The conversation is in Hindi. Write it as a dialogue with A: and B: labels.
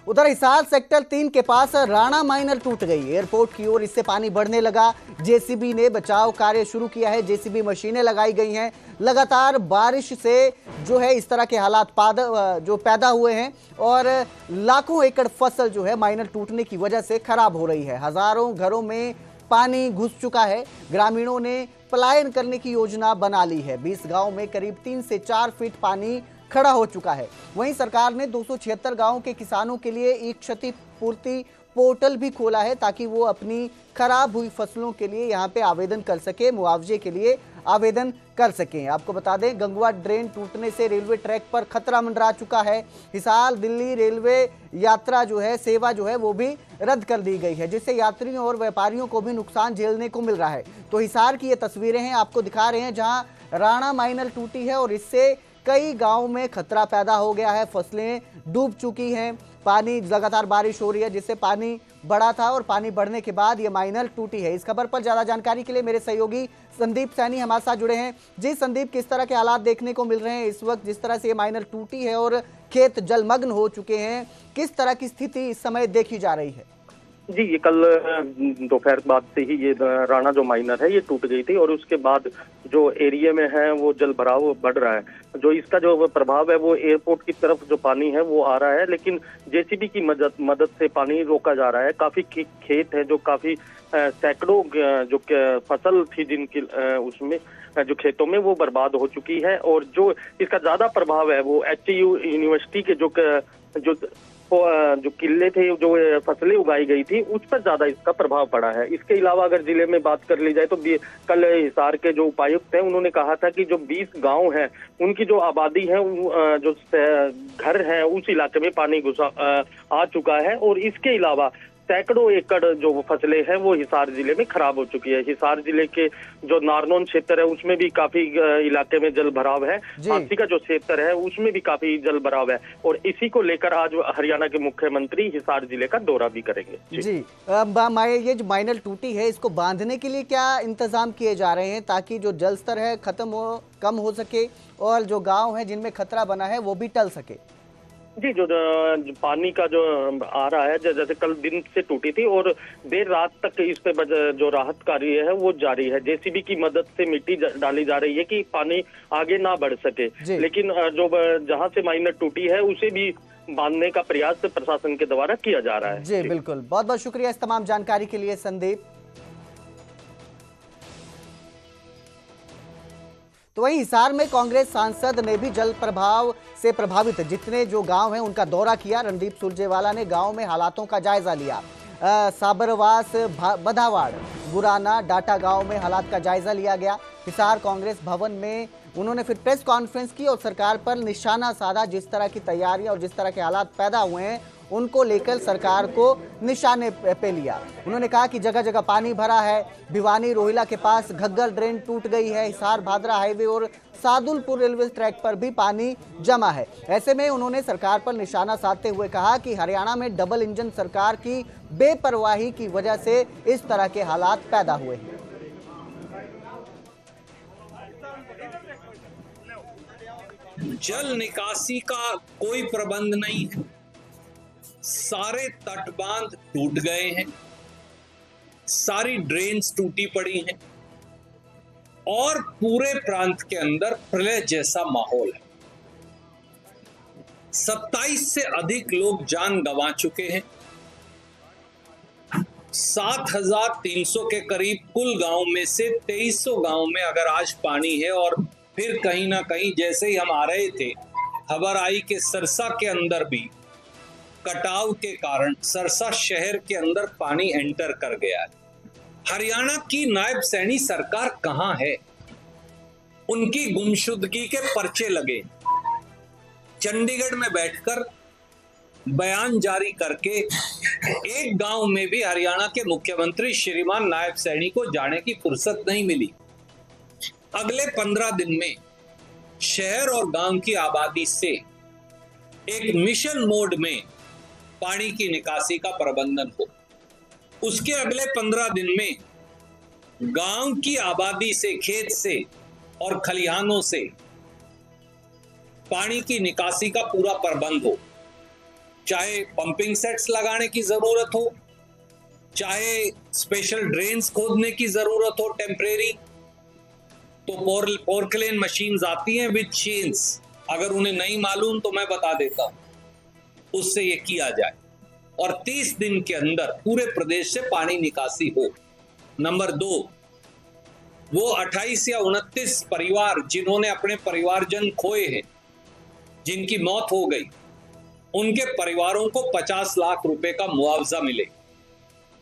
A: उधर हिसार सेक्टर 3 के पास राणा माइनर टूट गई। एयरपोर्ट की ओर इससे पानी बढ़ने लगा। जेसीबी ने बचाव कार्य शुरू किया है। जेसीबी मशीनें लगाई गई हैं। लगातार बारिश से जो है इस तरह के हालात पैदा हुए हैं और लाखों एकड़ फसल जो है माइनर टूटने की वजह से खराब हो रही है। हजारों घरों में पानी घुस चुका है। ग्रामीणों ने पलायन करने की योजना बना ली है। 20 गांव में करीब 3 से 4 फीट पानी खड़ा हो चुका है। वहीं सरकार ने 276 गांवों के किसानों के लिए एक क्षतिपूर्ति पोर्टल भी खोला है ताकि वो अपनी खराब हुई फसलों के लिए यहां पे आवेदन कर सके, मुआवजे के लिए आवेदन कर सकें। आपको बता दें, गंगवा ड्रेन टूटने से रेलवे ट्रैक पर खतरा मंडरा चुका है। हिसार दिल्ली रेलवे यात्रा जो है, सेवा जो है वो भी रद्द कर दी गई है, जिससे यात्रियों और व्यापारियों को भी नुकसान झेलने को मिल रहा है। तो हिसार की ये तस्वीरें हैं, आपको दिखा रहे हैं, जहां राणा माइनर टूटी है और इससे कई गांव में खतरा पैदा हो गया है। फसलें डूब चुकी हैं। पानी, लगातार बारिश हो रही है जिससे पानी बढ़ा था और पानी बढ़ने के बाद ये माइनर टूटी है। इस खबर पर ज्यादा जानकारी के लिए मेरे सहयोगी संदीप सैनी हमारे साथ जुड़े हैं। जी संदीप, किस तरह के हालात देखने को मिल रहे हैं इस वक्त, जिस तरह से ये माइनर टूटी है और खेत जलमग्न हो चुके हैं, किस तरह की स्थिति इस समय देखी जा रही है?
B: जी, ये कल दोपहर बाद से ही ये राणा जो माइनर है ये टूट गई थी और उसके बाद जो एरिया में है वो जल भराव बढ़ रहा है। जो इसका जो प्रभाव है वो एयरपोर्ट की तरफ जो पानी है वो आ रहा है, लेकिन जेसीबी की मदद से पानी रोका जा रहा है। काफी खेत है जो काफी सैकड़ों जो फसल थी जिनकी उसमें जो खेतों में वो बर्बाद हो चुकी है। और जो इसका ज्यादा प्रभाव है वो एचयू यूनिवर्सिटी के जो किले थे, जो फसलें उगाई गई थी, उस पर ज्यादा इसका प्रभाव पड़ा है। इसके अलावा अगर जिले में बात कर ली जाए तो कल हिसार के जो उपायुक्त हैं उन्होंने कहा था कि जो 20 गांव हैं उनकी जो आबादी है, जो घर है, उस इलाके में पानी घुसा आ चुका है। और इसके अलावा सैकड़ों एकड़ जो फसलें हैं वो हिसार जिले में खराब हो चुकी है। हिसार जिले के जो नारनौल क्षेत्र है उसमें भी काफी इलाके में जल भराव है। हांसी का जो क्षेत्र है उसमें भी काफी जल भराव है और इसी को लेकर आज हरियाणा के मुख्यमंत्री हिसार जिले का दौरा भी करेंगे। जी,
A: ये जो माइनर टूटी है इसको बांधने के लिए क्या इंतजाम किए जा रहे हैं ताकि जो जल स्तर है कम हो सके और जो गाँव है जिनमें खतरा बना है वो भी टल सके?
B: जी, जो पानी का जो आ रहा है, जैसे कल दिन से टूटी थी और देर रात तक इस पे जो राहत कार्य है वो जारी है। जेसीबी की मदद से मिट्टी डाली जा रही है कि पानी आगे ना बढ़ सके, लेकिन जो जहां से माइनर टूटी है उसे भी बांधने का प्रयास प्रशासन के द्वारा किया जा रहा है।
A: जी बिल्कुल, बहुत बहुत शुक्रिया इस तमाम जानकारी के लिए संदीप। तो वहीं हिसार में कांग्रेस सांसद ने भी जल प्रभाव से प्रभावित जितने जो गांव हैं उनका दौरा किया। रणदीप सुरजेवाला ने गांव में हालातों का जायजा लिया। साबरवास, बधावाड़, गुराना, डाटा गांव में हालात का जायजा लिया गया। हिसार कांग्रेस भवन में उन्होंने फिर प्रेस कॉन्फ्रेंस की और सरकार पर निशाना साधा। जिस तरह की तैयारियां और जिस तरह के हालात पैदा हुए हैं उनको लेकर सरकार को निशाने पे लिया। उन्होंने कहा कि जगह जगह पानी भरा है। भिवानी रोहिला के पास घग्गर ड्रेन टूट गई है। हिसार भादरा हाईवे और सादुलपुर रेलवे ट्रैक पर भी पानी जमा है। ऐसे में उन्होंने सरकार पर निशाना साधते हुए कहा कि हरियाणा में डबल इंजन सरकार की बेपरवाही की वजह से इस तरह के हालात पैदा हुए हैं।
C: जल निकासी का कोई प्रबंध नहीं है। सारे तटबांध टूट गए हैं, सारी ड्रेन्स टूटी पड़ी हैं और पूरे प्रांत के अंदर प्रलय जैसा माहौल है। 27 से अधिक लोग जान गंवा चुके हैं। 7,300 के करीब कुल गांव में से 2300 गांव में अगर आज पानी है और फिर कहीं ना कहीं जैसे ही हम आ रहे थे खबर आई कि सरसा के अंदर भी कटाव के कारण सरसा शहर के अंदर पानी एंटर कर गया है। हरियाणा की नायब सैनी सरकार कहां है? उनकी गुमशुदगी के पर्चे लगे। चंडीगढ़ में बैठकर बयान जारी करके एक गांव में भी हरियाणा के मुख्यमंत्री श्रीमान नायब सैनी को जाने की फुर्सत नहीं मिली। अगले 15 दिन में शहर और गांव की आबादी से एक मिशन मोड में पानी की निकासी का प्रबंधन हो। उसके अगले 15 दिन में गांव की आबादी से, खेत से और खलिहानों से पानी की निकासी का पूरा प्रबंध हो। चाहे पंपिंग सेट्स लगाने की जरूरत हो, चाहे स्पेशल ड्रेन्स खोदने की जरूरत हो टेम्परेरी, तो पोर्कलेन मशीन्स आती हैं विद चेन्स। अगर उन्हें नहीं मालूम तो मैं बता देता हूं, उससे ये किया जाए और 30 दिन के अंदर पूरे प्रदेश से पानी निकासी हो। नंबर 2, वो 28 या 29 परिवार जिन्होंने अपने परिवारजन खोए हैं, जिनकी मौत हो गई, उनके परिवारों को 50 लाख रुपए का मुआवजा मिले।